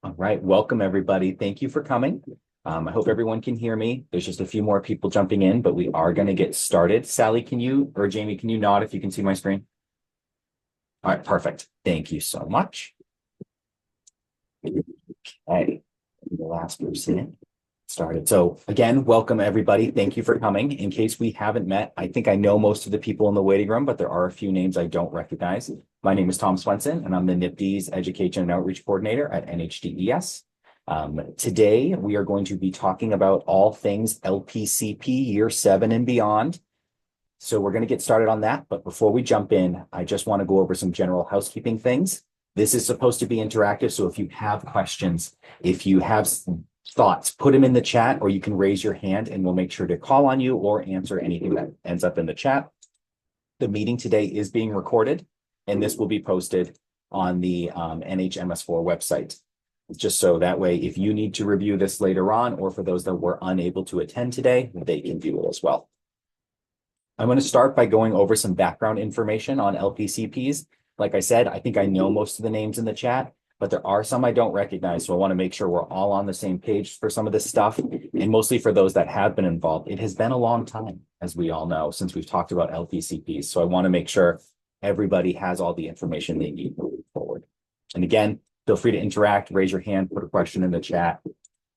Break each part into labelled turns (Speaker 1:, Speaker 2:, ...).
Speaker 1: All right, welcome everybody. Thank you for coming. I hope everyone can hear me. There's just a few more people jumping in, but we are going to get started. Sally, can you, or Jamie, can you nod if you can see my screen? All right, perfect. Thank you so much. Okay, the last person in started. So again, welcome everybody. Thank you for coming. In case we haven't met, I think I know most of the people in the waiting room, but there are a few names I don't recognize. My name is Tom Swenson, and I'm the NIPD's Education and Outreach Coordinator at NHDES. Today, we are going to be talking about all things LPCP Year 7 and beyond. So we're going to get started on that. But before we jump in, I just want to go over some general housekeeping things. This is supposed to be interactive. So if you have questions, if you have thoughts, put them in the chat, or you can raise your hand and we'll make sure to call on you or answer anything that ends up in the chat. The meeting today is being recorded, and this will be posted on the NHMS4 website. Just so that way, if you need to review this later on, or for those that were unable to attend today, they can view it as well. I'm going to start by going over some background information on LPCPs. Like I said, I think I know most of the names in the chat, but there are some I don't recognize. So I want to make sure we're all on the same page for some of this stuff. And mostly for those that have been involved, it has been a long time, as we all know, since we've talked about LPCPs. So I want to make sure everybody has all the information they need moving forward. And again, feel free to interact, raise your hand, put a question in the chat,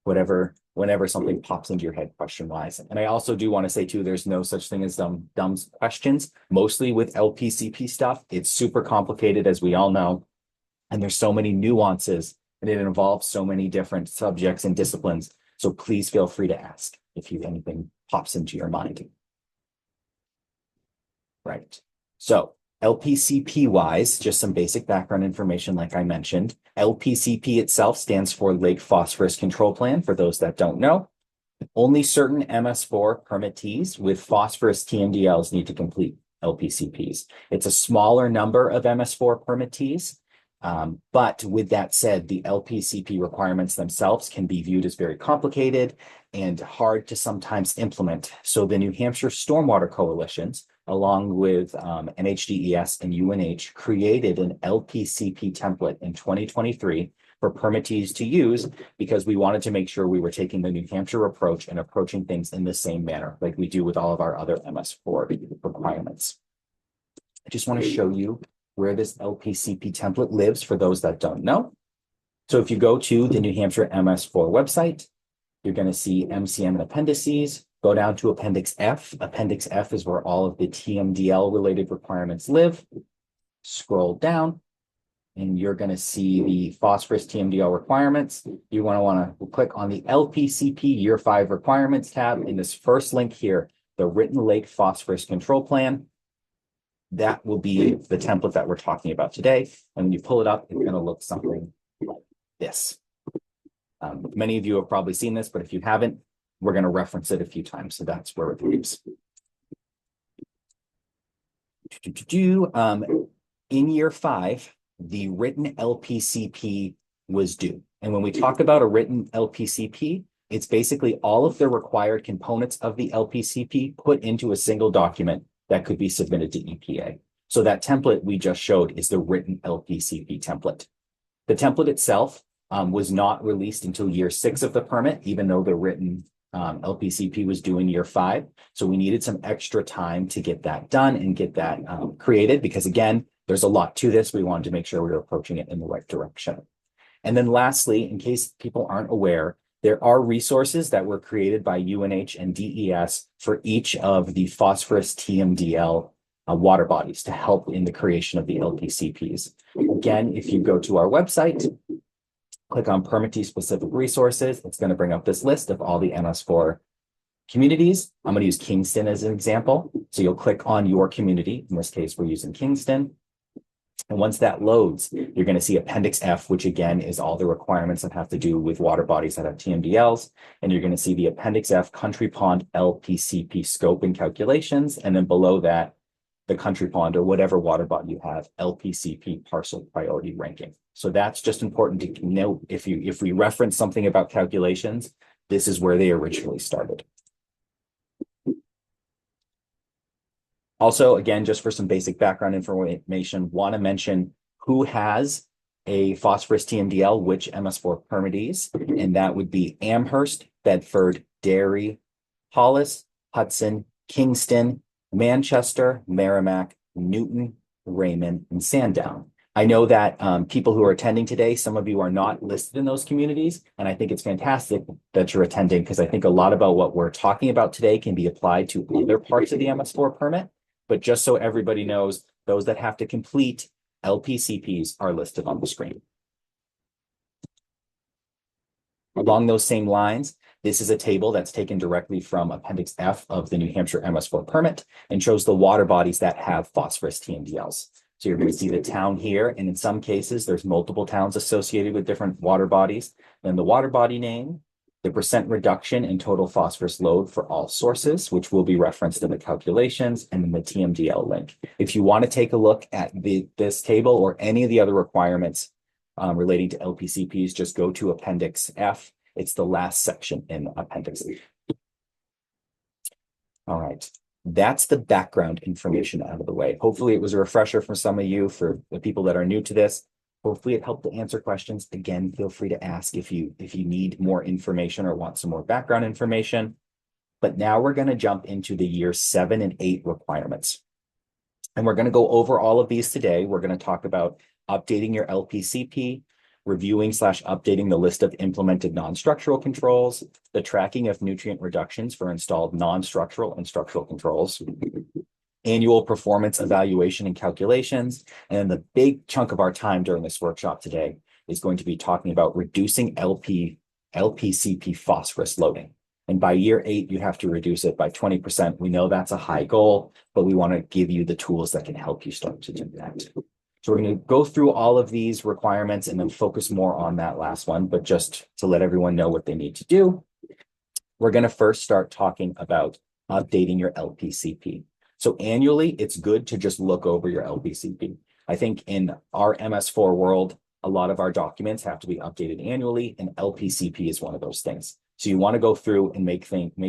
Speaker 1: whatever, whenever something pops into your head question-wise. And I also do want to say too, there's no such thing as dumb questions. Mostly with LPCP stuff, it's super complicated, as we all know. And there's so many nuances, and it involves so many different subjects and disciplines. So please feel free to ask if anything pops into your mind. Right. So LPCP wise, just some basic background information, like I mentioned. LPCP itself stands for Lake Phosphorus Control Plan, for those that don't know. Only certain MS4 permittees with phosphorus TMDLs need to complete LPCPs. It's a smaller number of MS4 permittees. But with that said, the LPCP requirements themselves can be viewed as very complicated and hard to sometimes implement. So the New Hampshire Stormwater Coalitions, along with NHDES and UNH, created an LPCP template in 2023 for permittees to use, because we wanted to make sure we were taking the New Hampshire approach and approaching things in the same manner, like we do with all of our other MS4 requirements. I just want to show you where this LPCP template lives for those that don't know. So if you go to the New Hampshire MS4 website, you're going to see MCM and appendices. Go down to Appendix F. Appendix F is where all of the TMDL related requirements live. Scroll down, and you're going to see the phosphorus TMDL requirements. You want to click on the LPCP Year 5 Requirements tab in this first link here, the Written Lake Phosphorus Control Plan. That will be the template that we're talking about today. And when you pull it up, it's going to look something like this. Many of you have probably seen this, but if you haven't, we're going to reference it a few times. So that's where it lives. In Year 5, the written LPCP was due. And when we talk about a written LPCP, it's basically all of the required components of the LPCP put into a single document that could be submitted to EPA. So that template we just showed is the written LPCP template. The template itself was not released until Year 6 of the permit, even though the written LPCP was due in Year 5. So we needed some extra time to get that done and get that created, because again, there's a lot to this. We wanted to make sure we were approaching it in the right direction. And then lastly, in case people aren't aware, there are resources that were created by UNH and DES for each of the phosphorus TMDL water bodies to help in the creation of the LPCPs. Again, if you go to our website, click on permittee specific resources, it's going to bring up this list of all the MS4 communities. I'm going to use Kingston as an example. So you'll click on your community. In this case, we're using Kingston. And once that loads, you're going to see Appendix F, which again is all the requirements that have to do with water bodies that have TMDLs. And you're going to see the Appendix F Country Pond LPCP scope and calculations. And then below that, the Country Pond or whatever water body you have, LPCP parcel priority ranking. So that's just important to note. If we reference something about calculations, this is where they originally started. Also, again, just for some basic background information, want to mention who has a phosphorus TMDL, which MS4 permittees, and that would be Amherst, Bedford, Derry, Hollis, Hudson, Kingston, Manchester, Merrimack, Newton, Raymond, and Sandown. I know that people who are attending today, some of you are not listed in those communities, and I think it's fantastic that you're attending because I think a lot about what we're talking about today can be applied to other parts of the MS4 permit. But just so everybody knows, those that have to complete LPCPs are listed on the screen. Along those same lines, this is a table that's taken directly from Appendix F of the New Hampshire MS4 permit and shows the water bodies that have phosphorus TMDLs. So you're going to see the town here, and in some cases, there's multiple towns associated with different water bodies. Then the water body name, the percent reduction in total phosphorus load for all sources, which will be referenced in the calculations, and then the TMDL link. If you want to take a look at this table or any of the other requirements relating to LPCPs, just go to Appendix F. It's the last section in Appendix F. All right. That's the background information out of the way. Hopefully it was a refresher for some of you. For the people that are new to this, hopefully it helped to answer questions. Again, feel free to ask if you need more information or want some more background information. But now we're going to jump into the year 7 and 8 requirements. And we're going to go over all of these today. We're going to talk about updating your LPCP, reviewing/updating the list of implemented non-structural controls, the tracking of nutrient reductions for installed non-structural and structural controls, annual performance evaluation and calculations, and the big chunk of our time during this workshop today is going to be talking about reducing LPCP phosphorus loading. And by year 8, you have to reduce it by 20%. We know that's a high goal, but we want to give you the tools that can help you start to do that. So we're going to go through all of these requirements and then focus more on that last one. But just to let everyone know what they need to do, we're going to first start talking about updating your LPCP. So annually, it's good to just look over your LPCP. I think in our MS4 world, a lot of our documents have to be updated annually, and LPCP is one of those things. So you want to go through and make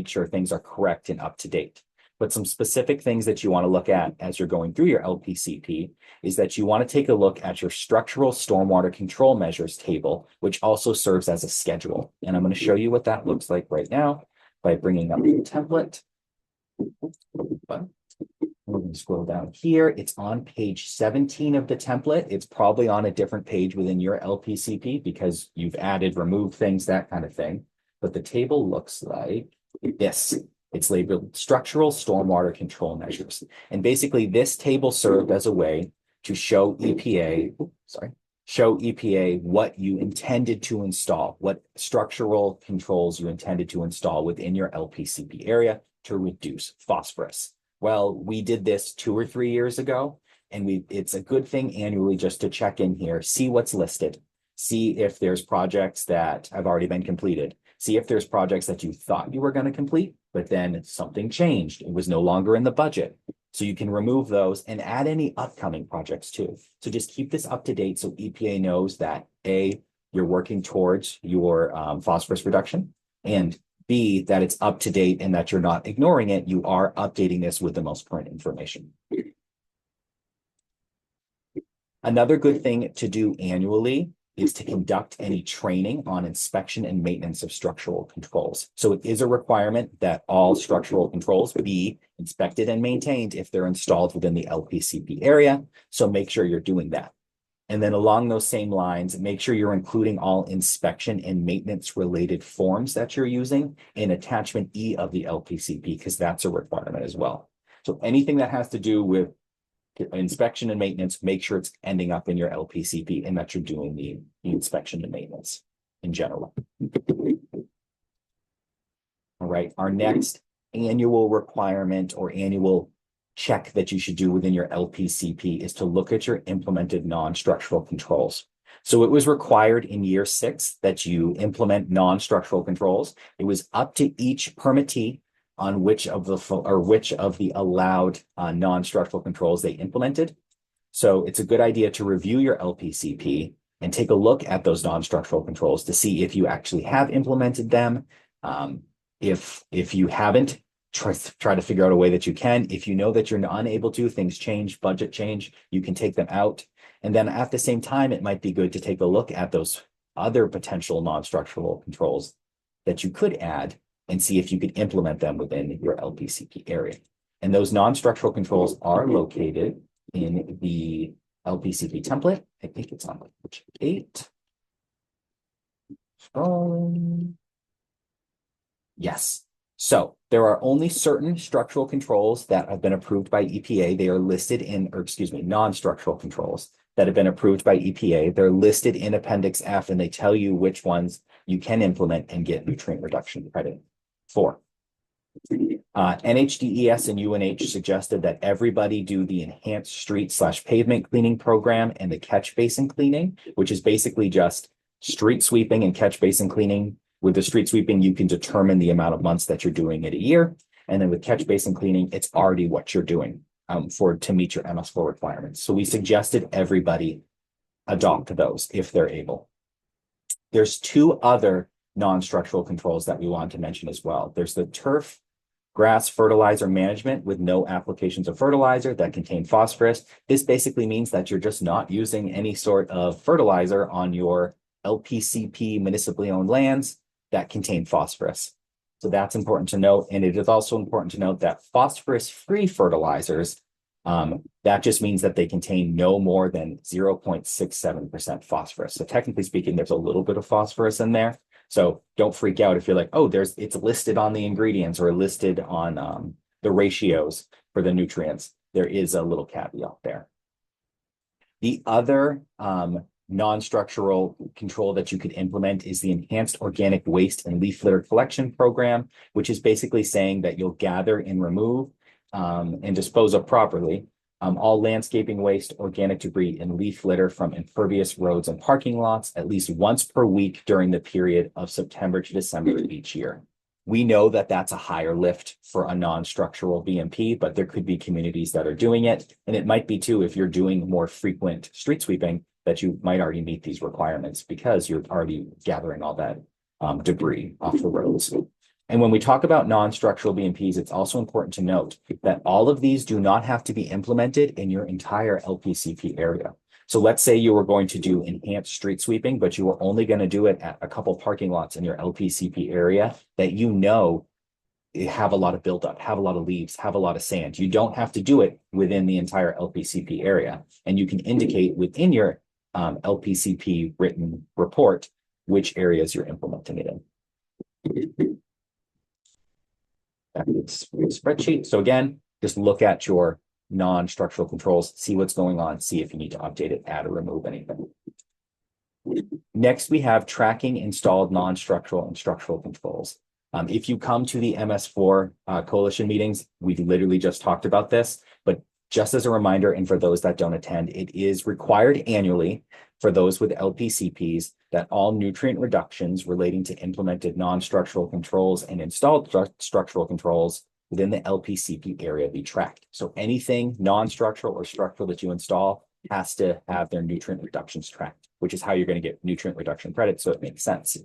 Speaker 1: sure things are correct and up to date. But some specific things that you want to look at as you're going through your LPCP is that you want to take a look at your structural stormwater control measures table, which also serves as a schedule. And I'm going to show you what that looks like right now by bringing up the template. We're going to scroll down here. It's on page 17 of the template. It's probably on a different page within your LPCP because you've added, removed things, that kind of thing. But the table looks like this. It's labeled structural stormwater control measures. And basically this table served as a way to show EPA what you intended to install, what structural controls you intended to install within your LPCP area to reduce phosphorus. Well, we did this 2 or 3 years ago, and it's a good thing annually just to check in here, see what's listed, see if there's projects that have already been completed, see if there's projects that you thought you were going to complete, but then something changed. It was no longer in the budget. So you can remove those and add any upcoming projects too. So just keep this up to date so EPA knows that A, you're working towards your phosphorus reduction, and B, that it's up to date and that you're not ignoring it. You are updating this with the most current information. Another good thing to do annually is to conduct any training on inspection and maintenance of structural controls. So it is a requirement that all structural controls be inspected and maintained if they're installed within the LPCP area. So make sure you're doing that. And then along those same lines, make sure you're including all inspection and maintenance related forms that you're using in attachment E of the LPCP, because that's a requirement as well. So anything that has to do with inspection and maintenance, make sure it's ending up in your LPCP and that you're doing the inspection and maintenance in general. All right, our next annual requirement or annual check that you should do within your LPCP is to look at your implemented non-structural controls. So it was required in year 6 that you implement non-structural controls. It was up to each permittee on which of the allowed non-structural controls they implemented. So it's a good idea to review your LPCP and take a look at those non-structural controls to see if you actually have implemented them. If you haven't, try to figure out a way that you can. If you know that you're unable to, things change, budget change, you can take them out. And then at the same time, it might be good to take a look at those other potential non-structural controls that you could add and see if you could implement them within your LPCP area. And those non-structural controls are located in the LPCP template. I think it's on page 8. Yes. So there are only certain structural controls that have been approved by EPA. They are listed in, or excuse me, non-structural controls that have been approved by EPA. They're listed in Appendix F, and they tell you which ones you can implement and get nutrient reduction credit for. NHDES and UNH suggested that everybody do the enhanced street/pavement cleaning program and the catch basin cleaning, which is basically just street sweeping and catch basin cleaning. With the street sweeping, you can determine the amount of months that you're doing it a year. And then with catch basin cleaning, it's already what you're doing to meet your MS4 requirements. So we suggested everybody adopt those if they're able. There's 2 other non-structural controls that we want to mention as well. There's the turf grass fertilizer management with no applications of fertilizer that contain phosphorus. This basically means that you're just not using any sort of fertilizer on your LPCP municipally owned lands that contain phosphorus. So that's important to note. And it is also important to note that phosphorus-free fertilizers, that just means that they contain no more than 0.67% phosphorus. So technically speaking, there's a little bit of phosphorus in there. So don't freak out if you're like, oh, it's listed on the ingredients or listed on the ratios for the nutrients. There is a little caveat there. The other non-structural control that you could implement is the enhanced organic waste and leaf litter collection program, which is basically saying that you'll gather and remove and dispose of properly all landscaping waste, organic debris, and leaf litter from impervious roads and parking lots at least once per week during the period of September to December of each year. We know that that's a higher lift for a non-structural BMP, but there could be communities that are doing it. And it might be too, if you're doing more frequent street sweeping, that you might already meet these requirements because you're already gathering all that debris off the roads. And when we talk about non-structural BMPs, it's also important to note that all of these do not have to be implemented in your entire LPCP area. So let's say you were going to do enhanced street sweeping, but you were only going to do it at a couple parking lots in your LPCP area that you know have a lot of buildup, have a lot of leaves, have a lot of sand. You don't have to do it within the entire LPCP area. And you can indicate within your LPCP written report which areas you're implementing it in. That's a spreadsheet. So again, just look at your non-structural controls, see what's going on, see if you need to update it, add or remove anything. Next, we have tracking installed non-structural and structural controls. If you come to the MS4 coalition meetings, we've literally just talked about this, but just as a reminder, and for those that don't attend, it is required annually for those with LPCPs that all nutrient reductions relating to implemented non-structural controls and installed structural controls within the LPCP area be tracked. So anything non-structural or structural that you install has to have their nutrient reductions tracked, which is how you're going to get nutrient reduction credit. So it makes sense.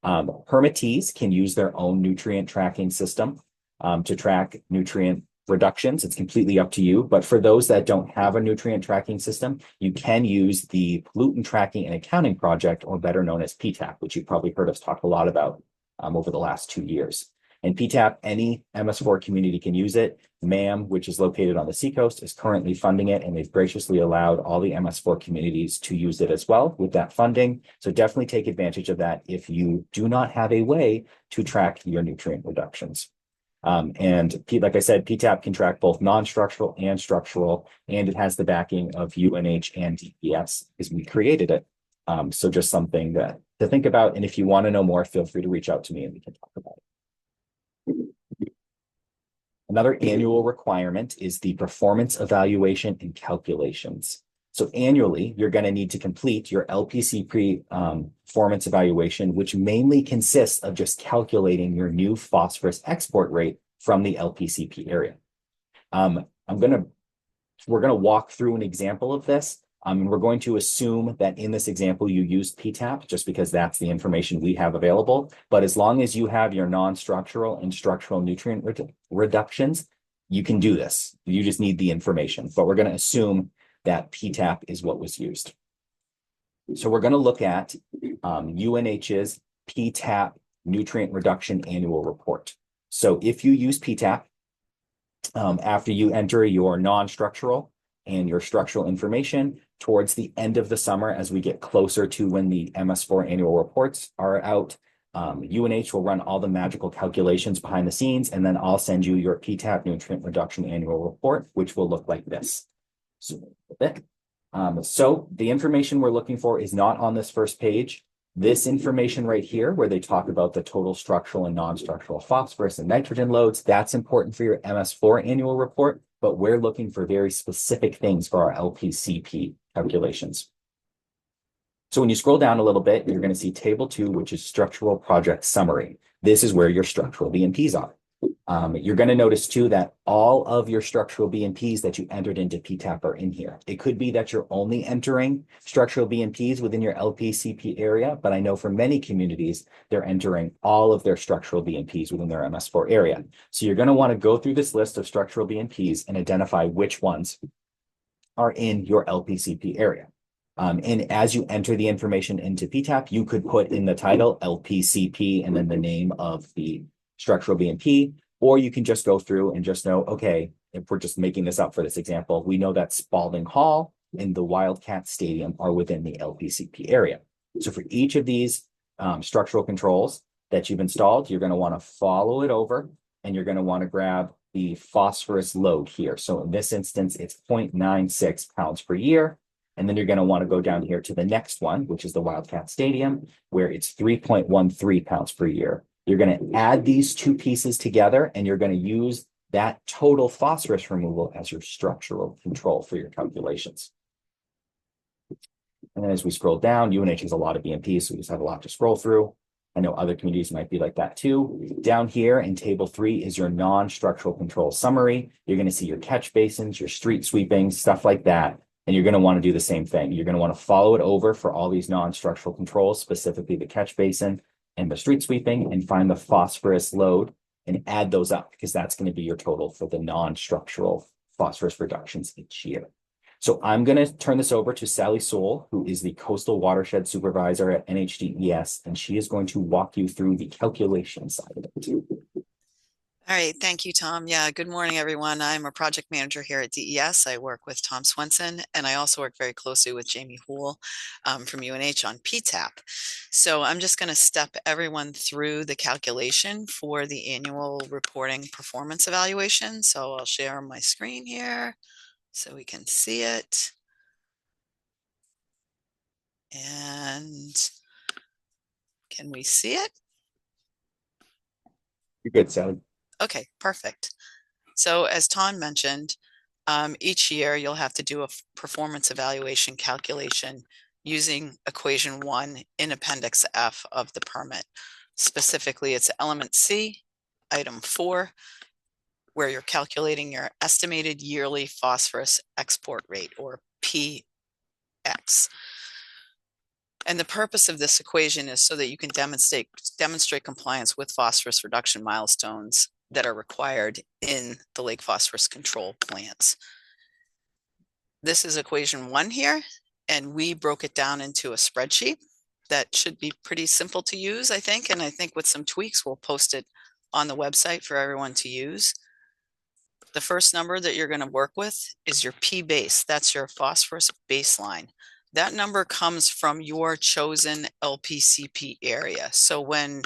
Speaker 1: Permittees can use their own nutrient tracking system to track nutrient reductions. It's completely up to you. But for those that don't have a nutrient tracking system, you can use the Pollutant Tracking and Accounting Project, or better known as PTAP, which you've probably heard us talk a lot about over the last 2 years. And PTAP, any MS4 community can use it. MAM, which is located on the Seacoast, is currently funding it, and they've graciously allowed all the MS4 communities to use it as well with that funding. So definitely take advantage of that if you do not have a way to track your nutrient reductions. And like I said, PTAP can track both non-structural and structural, and it has the backing of UNH and DPS because we created it. So just something to think about. And if you want to know more, feel free to reach out to me and we can talk about it. Another annual requirement is the performance evaluation and calculations. So annually, you're going to need to complete your LPCP performance evaluation, which mainly consists of just calculating your new phosphorus export rate from the LPCP area. We're going to walk through an example of this. We're going to assume that in this example, you used PTAP just because that's the information we have available. But as long as you have your non-structural and structural nutrient reductions, you can do this. You just need the information. But we're going to assume that PTAP is what was used. So we're going to look at UNH's PTAP nutrient reduction annual report. So if you use PTAP, after you enter your non-structural and your structural information towards the end of the summer, as we get closer to when the MS4 annual reports are out, UNH will run all the magical calculations behind the scenes, and then I'll send you your PTAP nutrient reduction annual report, which will look like this. So the information we're looking for is not on this first page. This information right here, where they talk about the total structural and non-structural phosphorus and nitrogen loads, that's important for your MS4 annual report, but we're looking for very specific things for our LPCP calculations. So when you scroll down a little bit, you're going to see table 2, which is structural project summary. This is where your structural BMPs are. You're going to notice too that all of your structural BMPs that you entered into PTAP are in here. It could be that you're only entering structural BMPs within your LPCP area, but I know for many communities, they're entering all of their structural BMPs within their MS4 area. So you're going to want to go through this list of structural BMPs and identify which ones are in your LPCP area. And as you enter the information into PTAP, you could put in the title LPCP and then the name of the structural BMP, or you can just go through and just know, okay, if we're just making this up for this example, we know that Spalding Hall and the Wildcat Stadium are within the LPCP area. So for each of these structural controls that you've installed, you're going to want to follow it over, and you're going to want to grab the phosphorus load here. So in this instance, it's 0.96 pounds per year. And then you're going to want to go down here to the next one, which is the Wildcat Stadium, where it's 3.13 pounds per year. You're going to add these two pieces together, and you're going to use that total phosphorus removal as your structural control for your calculations. And then as we scroll down, UNH has a lot of BMPs, so we just have a lot to scroll through. I know other communities might be like that too. Down here in table 3 is your non-structural control summary. You're going to see your catch basins, your street sweeping, stuff like that. And you're going to want to do the same thing. You're going to want to follow it over for all these non-structural controls, specifically the catch basin and the street sweeping, and find the phosphorus load and add those up, because that's going to be your total for the non-structural phosphorus reductions each year. So I'm going to turn this over to Sally Soule, who is the Coastal Watershed Supervisor at NHDES, and she is going to walk you through the calculation side of it.
Speaker 2: All right, thank you, Tom. Yeah, good morning, everyone. I'm a project manager here at DES. I work with Tom Swenson, and I also work very closely with Jamie Houle from UNH on PTAP. So I'm just going to step everyone through the calculation for the annual reporting performance evaluation. So I'll share my screen here so we can see it. And can we see it?
Speaker 1: You're good, Sally.
Speaker 2: Okay, perfect. So as Tom mentioned, each year you'll have to do a performance evaluation calculation using equation 1 in Appendix F of the permit. Specifically, it's element C, item 4, where you're calculating your estimated yearly phosphorus export rate, or PX. And the purpose of this equation is so that you can demonstrate compliance with phosphorus reduction milestones that are required in the lake phosphorus control plans. This is equation 1 here, and we broke it down into a spreadsheet that should be pretty simple to use, I think. And I think with some tweaks, we'll post it on the website for everyone to use. The first number that you're going to work with is your P base. That's your phosphorus baseline. That number comes from your chosen LPCP area. So when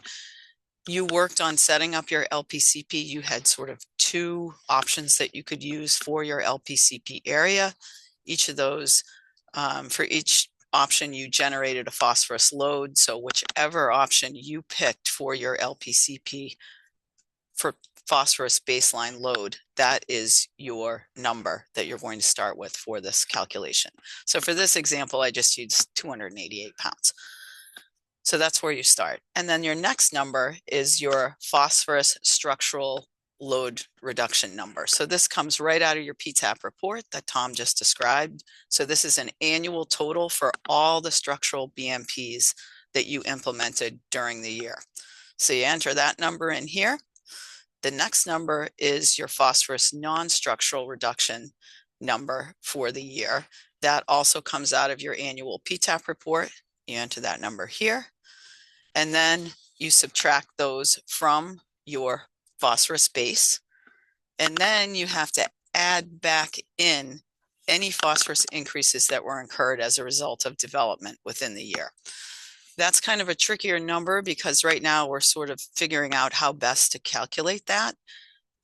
Speaker 2: you worked on setting up your LPCP, you had sort of 2 options that you could use for your LPCP area. Each of those, for each option, you generated a phosphorus load. So whichever option you picked for your LPCP for phosphorus baseline load, that is your number that you're going to start with for this calculation. So for this example, I just used 288 pounds. So that's where you start. And then your next number is your phosphorus structural load reduction number. So this comes right out of your PTAP report that Tom just described. So this is an annual total for all the structural BMPs that you implemented during the year. So you enter that number in here. The next number is your phosphorus non-structural reduction number for the year. That also comes out of your annual PTAP report. You enter that number here, and then you subtract those from your phosphorus base. And then you have to add back in any phosphorus increases that were incurred as a result of development within the year. That's kind of a trickier number because right now we're sort of figuring out how best to calculate that.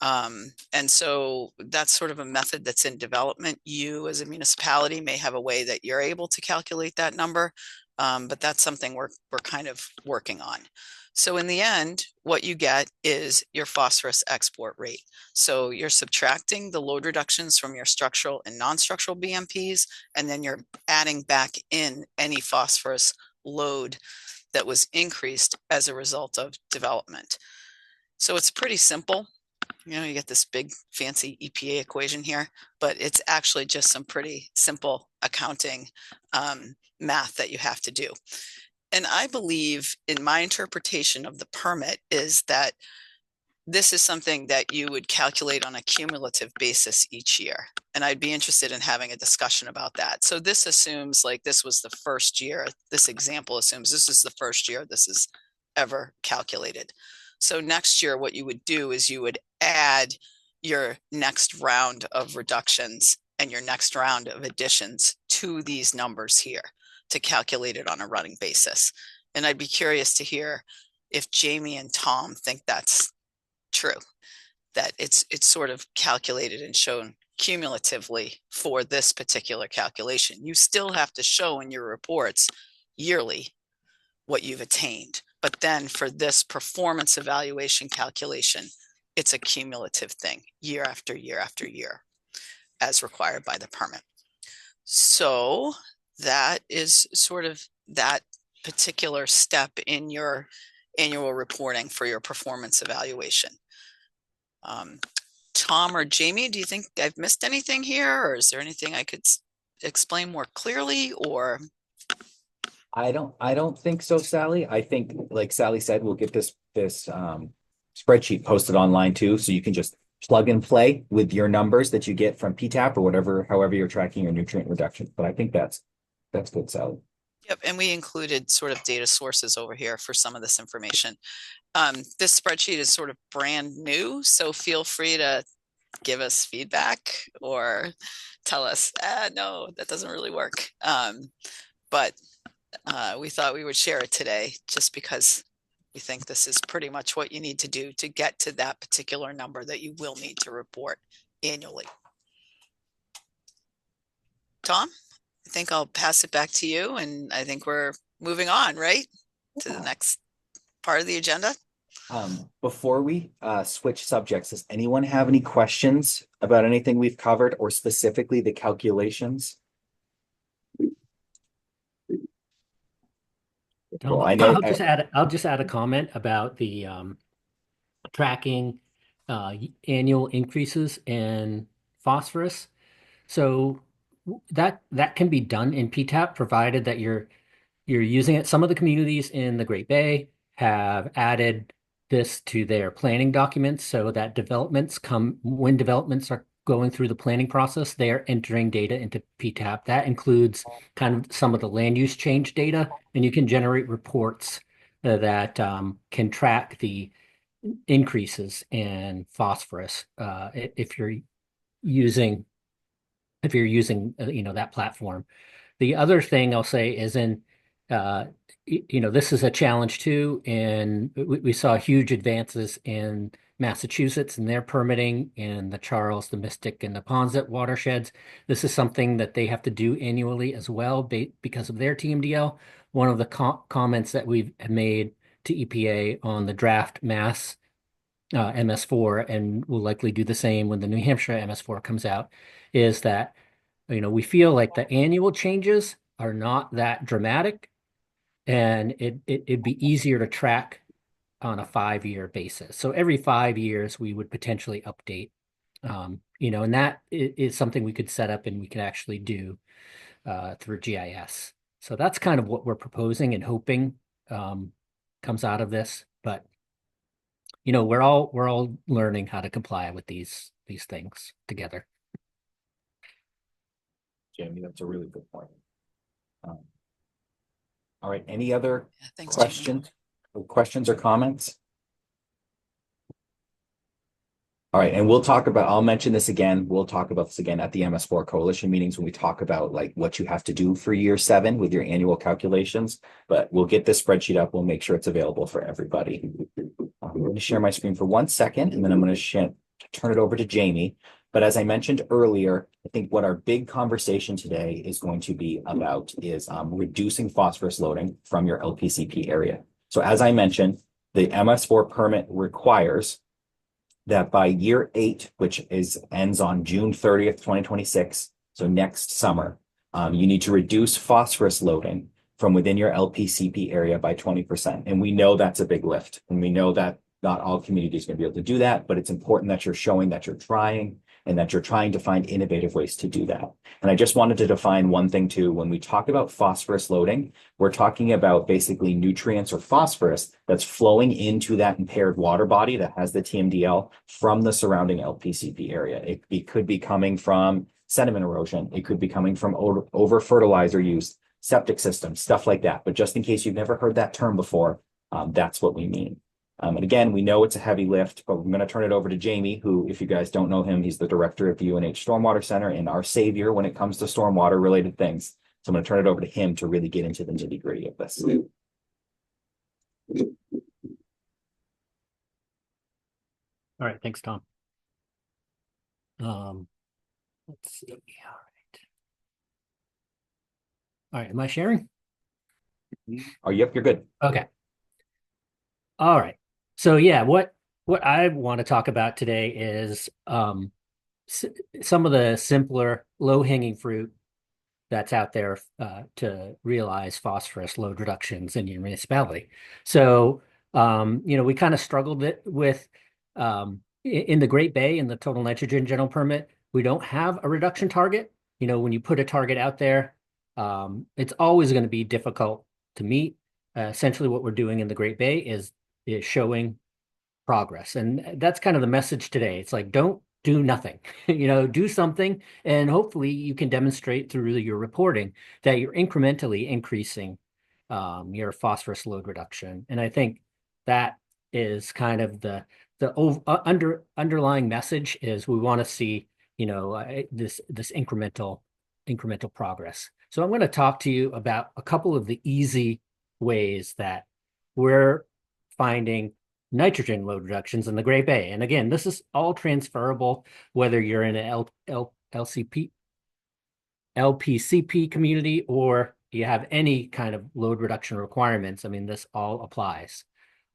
Speaker 2: And so that's sort of a method that's in development. You as a municipality may have a way that you're able to calculate that number, but that's something we're kind of working on. So in the end, what you get is your phosphorus export rate. So you're subtracting the load reductions from your structural and non-structural BMPs, and then you're adding back in any phosphorus load that was increased as a result of development. So it's pretty simple. You know, you get this big fancy EPA equation here, but it's actually just some pretty simple accounting math that you have to do. And I believe in my interpretation of the permit is that this is something that you would calculate on a cumulative basis each year. And I'd be interested in having a discussion about that. So this assumes like this was the first year, this example assumes this is the first year this is ever calculated. So next year, what you would do is you would add your next round of reductions and your next round of additions to these numbers here to calculate it on a running basis. And I'd be curious to hear if Jamie and Tom think that's true, that it's sort of calculated and shown cumulatively for this particular calculation. You still have to show in your reports yearly what you've attained. But then for this performance evaluation calculation, it's a cumulative thing year after year after year as required by the permit. So that is sort of that particular step in your annual reporting for your performance evaluation. Tom or Jamie, do you think I've missed anything here, or is there anything I could explain more clearly? Or
Speaker 1: I don't think so, Sally. I think, like Sally said, we'll get this spreadsheet posted online too, so you can just plug and play with your numbers that you get from PTAP or whatever, however you're tracking your nutrient reduction. But I think that's good, Sally.
Speaker 2: Yep, and we included sort of data sources over here for some of this information. This spreadsheet is sort of brand new, so feel free to give us feedback or tell us, no, that doesn't really work. But we thought we would share it today just because we think this is pretty much what you need to do to get to that particular number that you will need to report annually. Tom, I think I'll pass it back to you, and I think we're moving on, right, to the next part of the agenda.
Speaker 1: Before we switch subjects, does anyone have any questions about anything we've covered or specifically the calculations? Well, I know
Speaker 3: I'll just add a comment about the tracking annual increases in phosphorus. So that can be done in PTAP, provided that you're using it. Some of the communities in the Great Bay have added this to their planning documents so that when developments are going through the planning process, they are entering data into PTAP. That includes kind of some of the land use change data, and you can generate reports that can track the increases in phosphorus if you're using that platform. The other thing I'll say is this is a challenge too, and we saw huge advances in Massachusetts and their permitting in the Charles, the Mystic, and the Ponset watersheds. This is something that they have to do annually as well because of their TMDL. One of the comments that we've made to EPA on the draft Mass MS4, and we'll likely do the same when the New Hampshire MS4 comes out, is that we feel like the annual changes are not that dramatic, and it'd be easier to track on a 5-year basis. So every 5 years, we would potentially update, and that is something we could set up and we could actually do through GIS. So that's kind of what we're proposing and hoping comes out of this. But we're all learning how to comply with these things together.
Speaker 1: Jamie, that's a really good point. All right, any other
Speaker 2: Yeah, thanks, Jamie.
Speaker 1: questions or comments? All right, and I'll mention this again. We'll talk about this again at the MS4 coalition meetings when we talk about like what you have to do for year 7 with your annual calculations, but we'll get this spreadsheet up. We'll make sure it's available for everybody. I'm going to share my screen for 1 second, and then I'm going to turn it over to Jamie. But as I mentioned earlier, I think what our big conversation today is going to be about is reducing phosphorus loading from your LPCP area. So as I mentioned, the MS4 permit requires that by year 8, which ends on June 30th, 2026, so next summer, you need to reduce phosphorus loading from within your LPCP area by 20%. And we know that's a big lift. And we know that not all communities are going to be able to do that, but it's important that you're showing that you're trying and that you're trying to find innovative ways to do that. And I just wanted to define one thing too. When we talk about phosphorus loading, we're talking about basically nutrients or phosphorus that's flowing into that impaired water body that has the TMDL from the surrounding LPCP area. It could be coming from sediment erosion. It could be coming from over fertilizer use, septic systems, stuff like that. But just in case you've never heard that term before, that's what we mean. And again, we know it's a heavy lift, but we're going to turn it over to Jamie, who, if you guys don't know him, he's the director of the UNH Stormwater Center and our savior when it comes to stormwater related things. So I'm going to turn it over to him to really get into the nitty gritty of this.
Speaker 3: All right, thanks, Tom. Let's see. All right. All right, am I sharing?
Speaker 1: Oh, yep, you're good.
Speaker 3: Okay. All right. So yeah, what I want to talk about today is some of the simpler low-hanging fruit that's out there to realize phosphorus load reductions in your municipality. So we kind of struggled with in the Great Bay in the total nitrogen general permit, we don't have a reduction target. When you put a target out there, it's always going to be difficult to meet. Essentially, what we're doing in the Great Bay is showing progress. And that's kind of the message today. It's like, don't do nothing, do something. And hopefully you can demonstrate through your reporting that you're incrementally increasing your phosphorus load reduction. And I think that is kind of the underlying message is we want to see, this incremental progress. So I'm going to talk to you about a couple of the easy ways that we're finding nitrogen load reductions in the Great Bay. And again, this is all transferable, whether you're in an LPCP community or you have any kind of load reduction requirements. I mean, this all applies.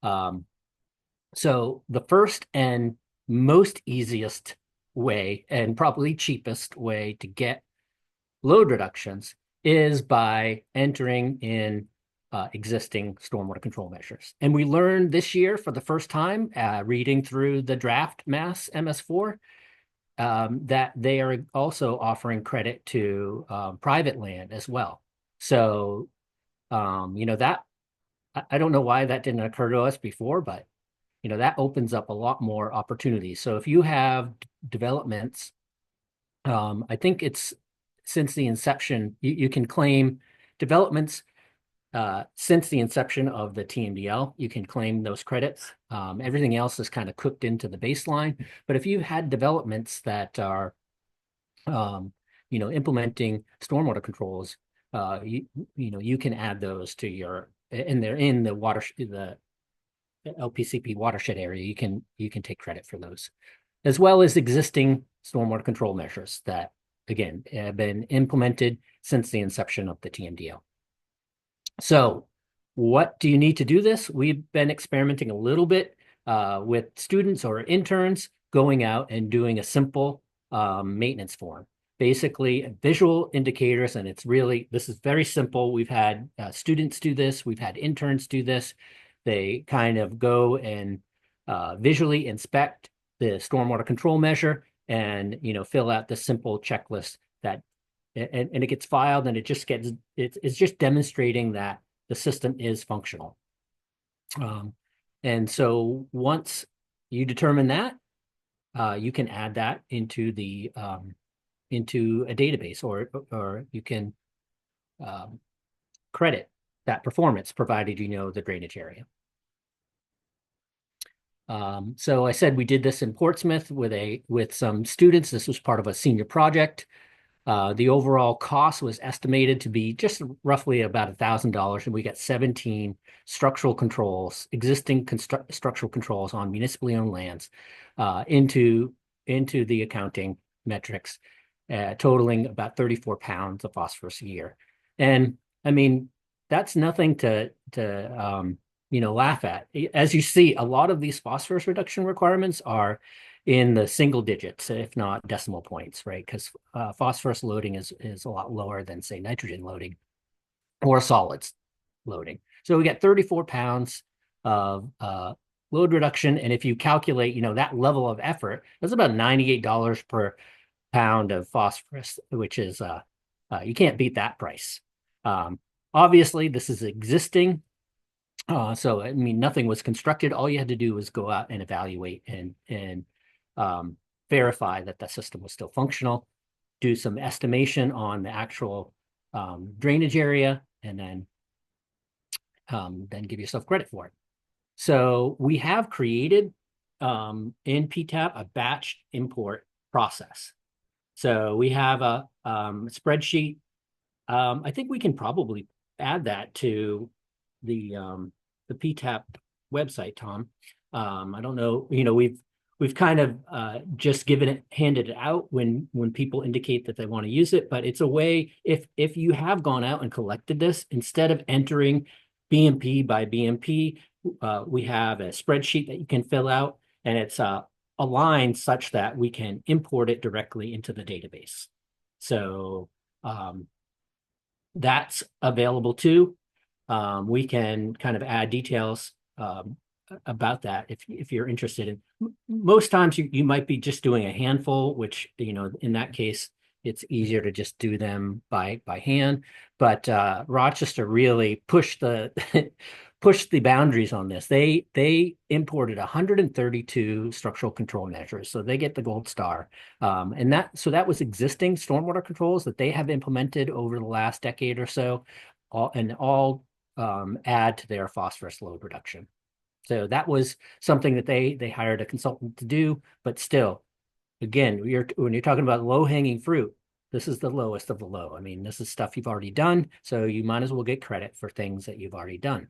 Speaker 3: So the first and most easiest way and probably cheapest way to get load reductions is by entering in existing stormwater control measures. And we learned this year for the first time, reading through the draft Mass MS4, that they are also offering credit to private land as well. So, that I don't know why that didn't occur to us before, but that opens up a lot more opportunities. So if you have developments, I think it's since the inception, you can claim developments since the inception of the TMDL, you can claim those credits. Everything else is kind of cooked into the baseline. But if you had developments that are, implementing stormwater controls, you can add those to your, and they're in the the LPCP watershed area. You can take credit for those, as well as existing stormwater control measures that, again, have been implemented since the inception of the TMDL. So what do you need to do this? We've been experimenting a little bit with students or interns going out and doing a simple maintenance form. Basically, visual indicators, and this is very simple. We've had students do this. We've had interns do this. They kind of go and visually inspect the stormwater control measure and, fill out the simple checklist that and it gets filed, and it's just demonstrating that the system is functional. And so once you determine that, you can add that into the into a database, or you can credit that performance provided you know the drainage area. So I said we did this in Portsmouth with some students. This was part of a senior project. The overall cost was estimated to be just roughly about $1,000, and we got 17 structural controls, existing structural controls on municipally owned lands into the accounting metrics, totaling about 34 pounds of phosphorus a year. And I mean, that's nothing to laugh at. As you see, a lot of these phosphorus reduction requirements are in the single digits, if not decimal points, right? Because phosphorus loading is a lot lower than, say, nitrogen loading or solids loading. So we get 34 pounds of load reduction. And if you calculate, that level of effort, that's about $98 per pound of phosphorus, which is, you can't beat that price. Obviously, this is existing. So, I mean, nothing was constructed. All you had to do was go out and evaluate and verify that the system was still functional, do some estimation on the actual drainage area, and then give yourself credit for it. So we have created in PTAP a batch import process. So we have a spreadsheet. I think we can probably add that to the PTAP website, Tom. I don't know, we've kind of just handed it out when people indicate that they want to use it, but it's a way, if you have gone out and collected this, instead of entering BMP by BMP, we have a spreadsheet that you can fill out, and it's aligned such that we can import it directly into the database. So that's available too. We can kind of add details about that if you're interested in. Most times you might be just doing a handful, which, in that case, it's easier to just do them by hand. But Rochester really pushed the pushed the boundaries on this. They imported 132 structural control measures, so they get the gold star. And that was existing stormwater controls that they have implemented over the last decade or so, all add to their phosphorus load reduction. So that was something that they hired a consultant to do, but still, again, when you're talking about low-hanging fruit, this is the lowest of the low. I mean, this is stuff you've already done, so you might as well get credit for things that you've already done.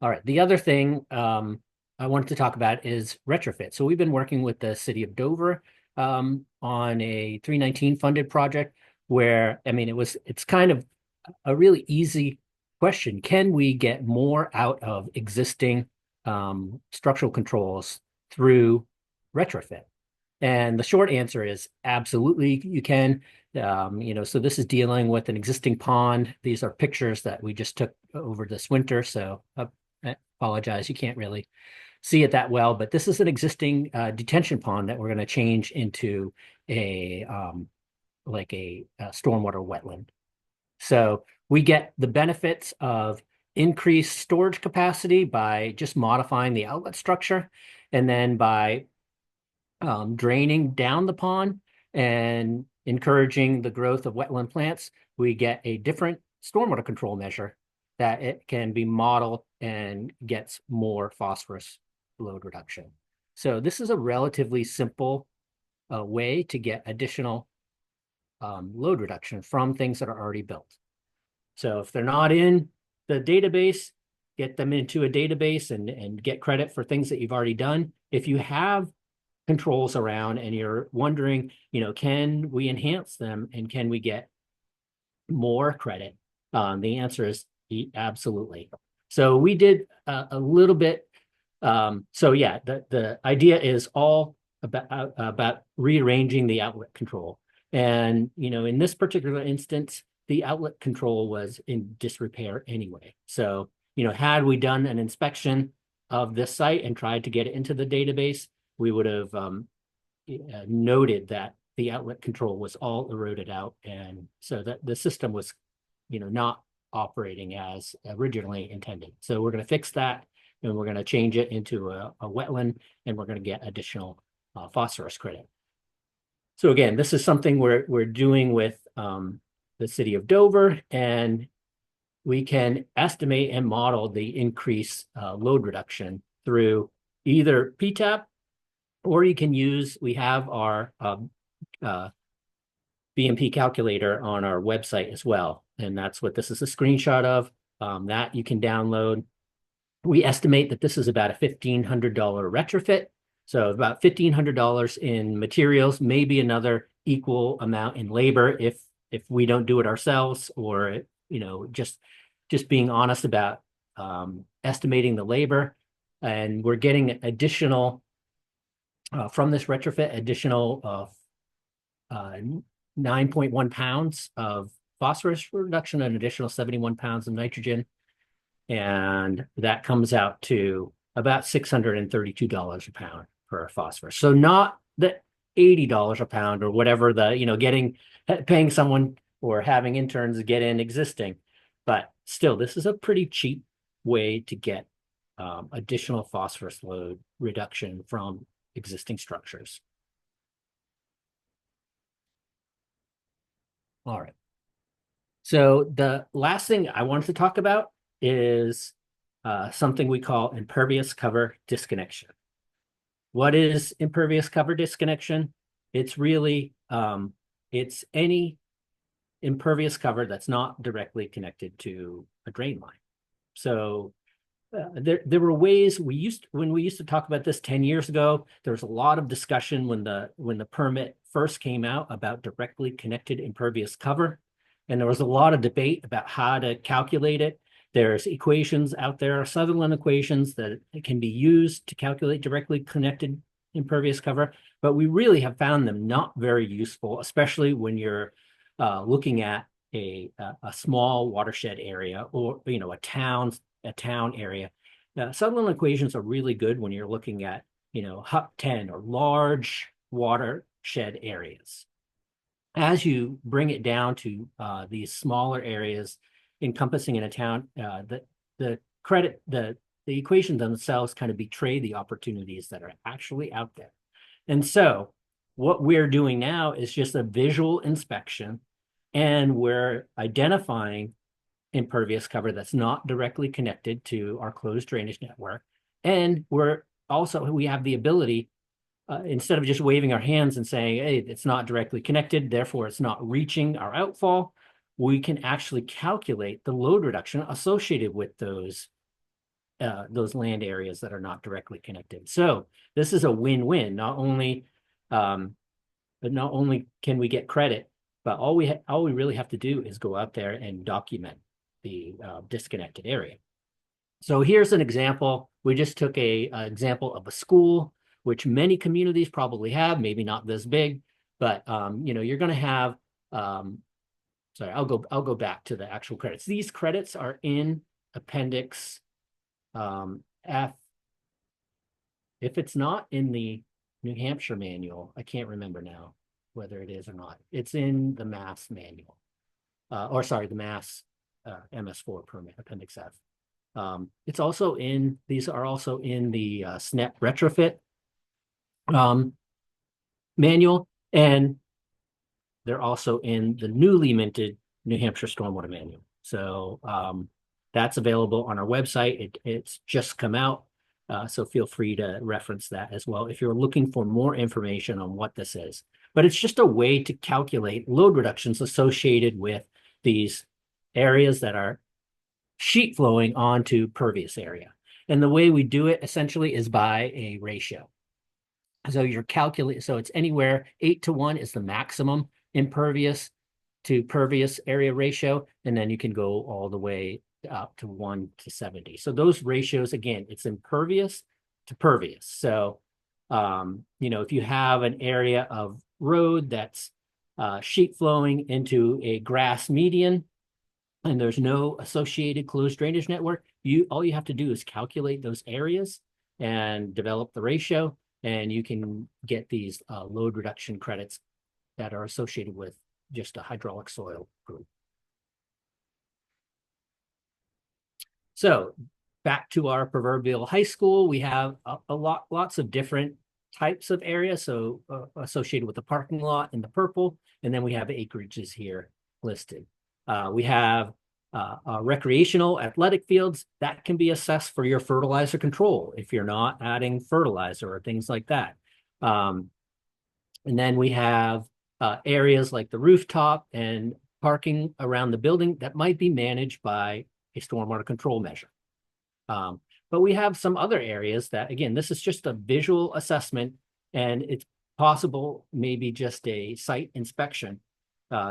Speaker 3: All right, the other thing I wanted to talk about is retrofit. So we've been working with the city of Dover on a 319 funded project where, I mean, it's kind of a really easy question. Can we get more out of existing structural controls through retrofit? And the short answer is absolutely you can. So this is dealing with an existing pond. These are pictures that we just took over this winter. So I apologize, you can't really see it that well, but this is an existing detention pond that we're going to change into a stormwater wetland. So we get the benefits of increased storage capacity by just modifying the outlet structure, and then by draining down the pond and encouraging the growth of wetland plants, we get a different stormwater control measure that it can be modeled and gets more phosphorus load reduction. So this is a relatively simple way to get additional load reduction from things that are already built. So if they're not in the database, get them into a database and get credit for things that you've already done. If you have controls around and you're wondering, can we enhance them and can we get more credit? The answer is absolutely. So we did a little bit. So yeah, the idea is all about rearranging the outlet control. And, in this particular instance, the outlet control was in disrepair anyway. So, had we done an inspection of this site and tried to get it into the database, we would have noted that the outlet control was all eroded out. And so that the system was, not operating as originally intended. So we're going to fix that, and we're going to change it into a wetland, and we're going to get additional phosphorus credit. So again, this is something we're doing with the city of Dover, and we can estimate and model the increased load reduction through either PTAP, or you can use, we have our BMP calculator on our website as well. And that's what this is a screenshot of, that you can download. We estimate that this is about a $1,500 retrofit. So about $1,500 in materials, maybe another equal amount in labor if we don't do it ourselves, or just being honest about estimating the labor. And we're getting additional from this retrofit, additional 9.1 pounds of phosphorus reduction, an additional 71 pounds of nitrogen. And that comes out to about $632 a pound for phosphorus. So not the $80 a pound or whatever paying someone or having interns get in existing. But still, this is a pretty cheap way to get additional phosphorus load reduction from existing structures. All right. So the last thing I wanted to talk about is something we call impervious cover disconnection. What is impervious cover disconnection? It's really it's any impervious cover that's not directly connected to a drain line. So there were ways when we used to talk about this 10 years ago. There was a lot of discussion when the permit first came out about directly connected impervious cover, and there was a lot of debate about how to calculate it. There's equations out there, Sutherland equations, that can be used to calculate directly connected impervious cover, but we really have found them not very useful, especially when you're looking at a small watershed area, or a town area. Sutherland equations are really good when you're looking at HUP 10 or large watershed areas. As you bring it down to these smaller areas encompassing in a town, the equations themselves kind of betray the opportunities that are actually out there. And so what we're doing now is just a visual inspection, and we're identifying impervious cover that's not directly connected to our closed drainage network. And we have the ability, instead of just waving our hands and saying, hey, it's not directly connected, therefore it's not reaching our outfall, we can actually calculate the load reduction associated with those land areas that are not directly connected. So this is a win-win. Not only can we get credit, but all we really have to do is go out there and document the disconnected area. So here's an example. We just took an example of a school, which many communities probably have, maybe not this big, but you're going to have. Sorry, I'll go back to the actual credits. These credits are in Appendix F. If it's not in the New Hampshire manual, I can't remember now whether it is or not. It's in the Mass manual, the Mass MS4 permit, Appendix F. These are also in the SNEP retrofit manual, and they're also in the newly minted New Hampshire Stormwater Manual. So that's available on our website. It's just come out, so feel free to reference that as well if you're looking for more information on what this is. But it's just a way to calculate load reductions associated with these areas that are sheet flowing onto pervious area. And the way we do it essentially is by a ratio. So it's anywhere 8:1 is the maximum impervious to pervious area ratio, and then you can go all the way up to 1:70. So those ratios, again, it's impervious to pervious. So if you have an area of road that's sheet flowing into a grass median, and there's no associated closed drainage network, all you have to do is calculate those areas and develop the ratio, and you can get these load reduction credits that are associated with just a hydraulic soil group. So back to our proverbial high school, we have lots of different types of areas. So associated with the parking lot in the purple, and then we have acreages here listed. We have recreational athletic fields that can be assessed for your fertilizer control if you're not adding fertilizer or things like that. And then we have areas like the rooftop and parking around the building that might be managed by a stormwater control measure. But we have some other areas that, again, this is just a visual assessment, and it's possible maybe just a site inspection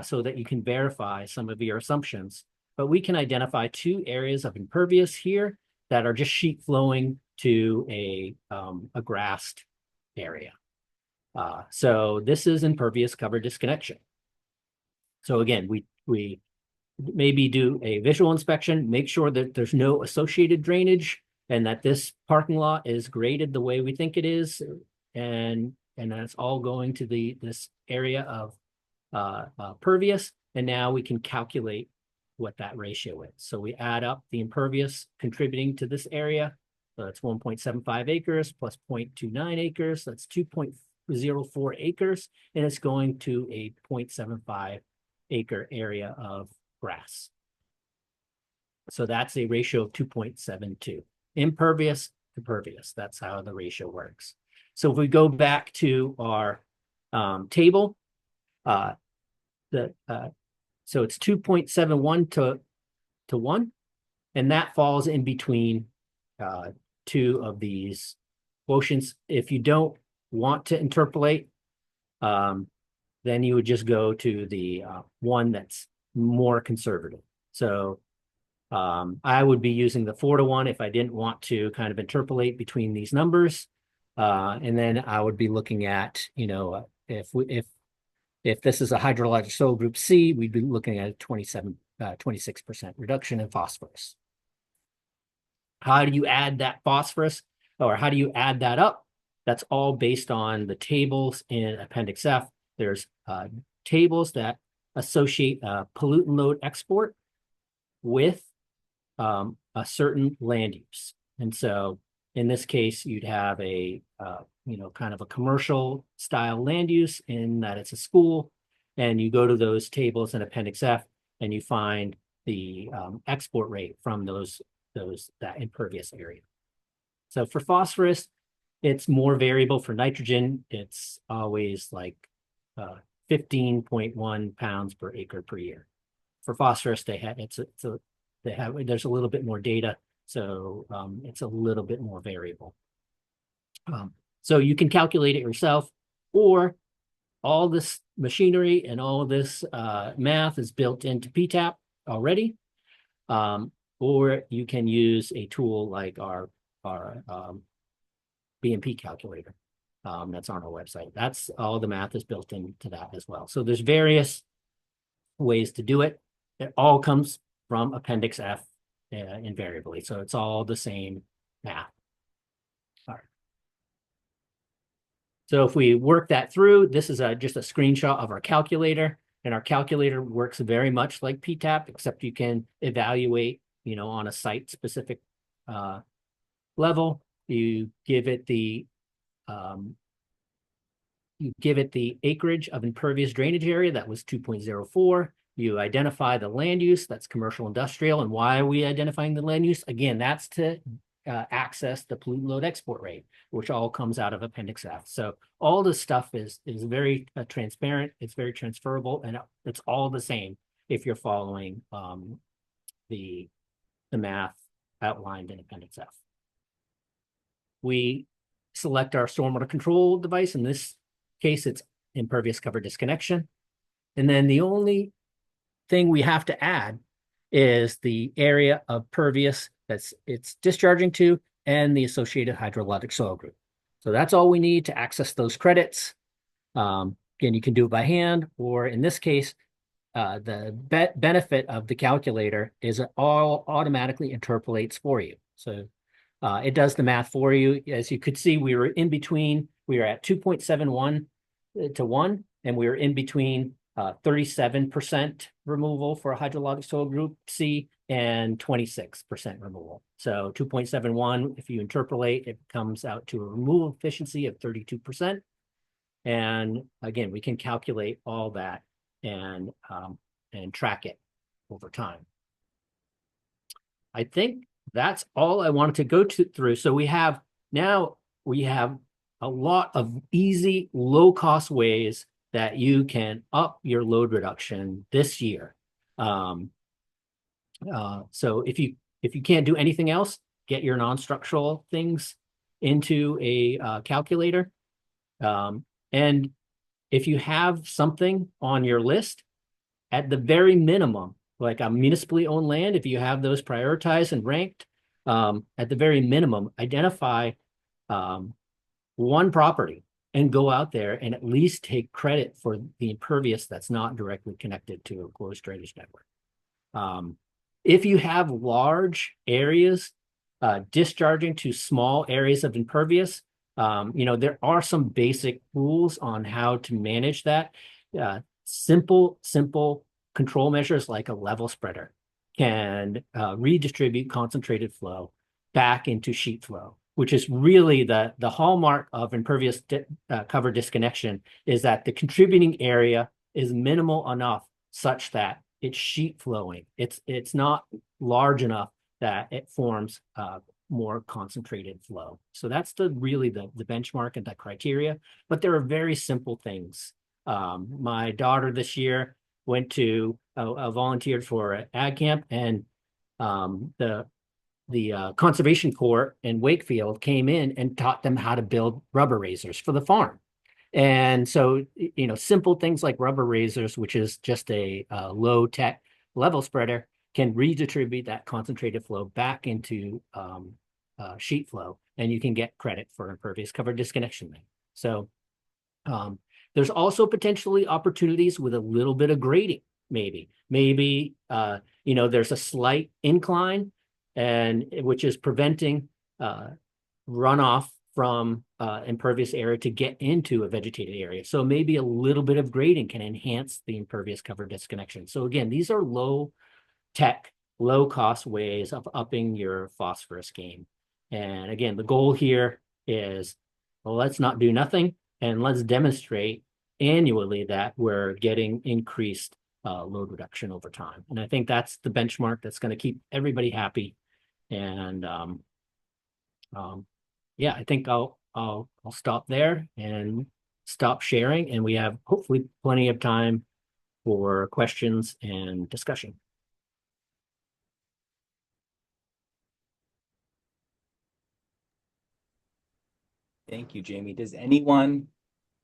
Speaker 3: so that you can verify some of your assumptions. But we can identify 2 areas of impervious here that are just sheet flowing to a grassed area. So this is impervious cover disconnection. So again, we maybe do a visual inspection, make sure that there's no associated drainage and that this parking lot is graded the way we think it is. And that's all going to this area of pervious. And now we can calculate what that ratio is. So we add up the impervious contributing to this area. So that's 1.75 acres plus 0.29 acres. That's 2.04 acres. And it's going to a 0.75 acre area of grass. So that's a ratio of 2.72. Impervious to pervious. That's how the ratio works. So if we go back to our table, so it's 2.71 to 1, and that falls in between 2 of these quotients. If you don't want to interpolate, then you would just go to the one that's more conservative. So I would be using the 4 to 1 if I didn't want to kind of interpolate between these numbers. And then I would be looking at, if this is a hydrologic soil group C, we'd be looking at a 26% reduction in phosphorus. How do you add that phosphorus, or how do you add that up? That's all based on the tables in Appendix F. There's tables that associate pollutant load export with a certain land use. And so in this case, you'd have a, kind of a commercial style land use in that it's a school, and you go to those tables in Appendix F and you find the export rate from that impervious area. So for phosphorus, it's more variable. For nitrogen, it's always like 15.1 pounds per acre per year. For phosphorus, there's a little bit more data, so it's a little bit more variable. So you can calculate it yourself, or all this machinery and all this math is built into PTAP already, or you can use a tool like our BMP calculator that's on our website. That's all the math is built into that as well. So there's various ways to do it. It all comes from Appendix F invariably. So it's all the same math. All right. So if we work that through, this is just a screenshot of our calculator. And our calculator works very much like PTAP, except you can evaluate, on a site-specific level. You give it the acreage of impervious drainage area. That was 2.04. You identify the land use, that's commercial industrial. And why are we identifying the land use? Again, that's to access the pollutant load export rate, which all comes out of Appendix F. So all this stuff is very transparent. It's very transferable, and it's all the same if you're following the math outlined in Appendix F. We select our stormwater control device. In this case, it's impervious cover disconnection. And then the only thing we have to add is the area of pervious it's discharging to and the associated hydrologic soil group. So that's all we need to access those credits. Again, you can do it by hand, or in this case, the benefit of the calculator is it all automatically interpolates for you. So it does the math for you. As you could see, we were in between. We were at 2.71 to 1, and we were in between 37% removal for a hydrologic soil group C and 26% removal. So 2.71, if you interpolate, it comes out to a removal efficiency of 32%. And again, we can calculate all that and track it over time. I think that's all I wanted to go through. So we have a lot of easy, low-cost ways that you can up your load reduction this year. So if you can't do anything else, get your non-structural things into a calculator. And if you have something on your list, at the very minimum, like a municipally owned land, if you have those prioritized and ranked, at the very minimum, identify one property and go out there and at least take credit for the impervious that's not directly connected to a closed drainage network. If you have large areas discharging to small areas of impervious, there are some basic rules on how to manage that. Simple control measures like a level spreader can redistribute concentrated flow back into sheet flow, which is really the hallmark of impervious cover disconnection, is that the contributing area is minimal enough such that it's sheet flowing. It's not large enough that it forms more concentrated flow. So that's really the benchmark and the criteria, but there are very simple things. My daughter this year went to volunteered for an ag camp, and the Conservation Corps in Wakefield came in and taught them how to build rubber raisers for the farm. And so, simple things like rubber raisers, which is just a low tech level spreader, can redistribute that concentrated flow back into sheet flow, and you can get credit for impervious cover disconnection. So there's also potentially opportunities with a little bit of grading. Maybe there's a slight incline, and which is preventing runoff from impervious area to get into a vegetated area. So maybe a little bit of grading can enhance the impervious cover disconnection. So again, these are low tech, low cost ways of upping your phosphorus game. And again, the goal here is, well, let's not do nothing, and let's demonstrate annually that we're getting increased load reduction over time. And I think that's the benchmark that's going to keep everybody happy. And yeah, I think I'll stop there and stop sharing, and we have hopefully plenty of time for questions and discussion.
Speaker 1: Thank you, Jamie.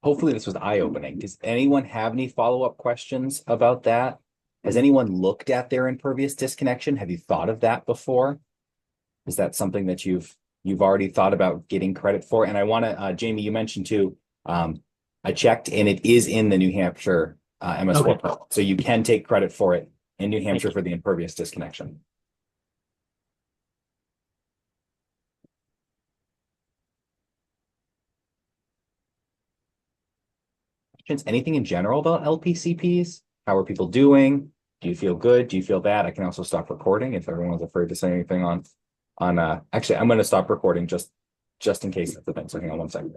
Speaker 1: Hopefully this was eye-opening. Does anyone have any follow-up questions about that? Has anyone looked at their impervious disconnection? Have you thought of that before? Is that something that you've already thought about getting credit for? And I want to, Jamie, you mentioned too, I checked and it is in the New Hampshire MS4 permit. So you can take credit for it in New Hampshire for the impervious disconnection. Anything in general about LPCPs? How are people doing? Do you feel good? Do you feel bad? I can also stop recording if everyone's afraid to say anything on actually, I'm going to stop recording just in case that's the thing. So hang on one second.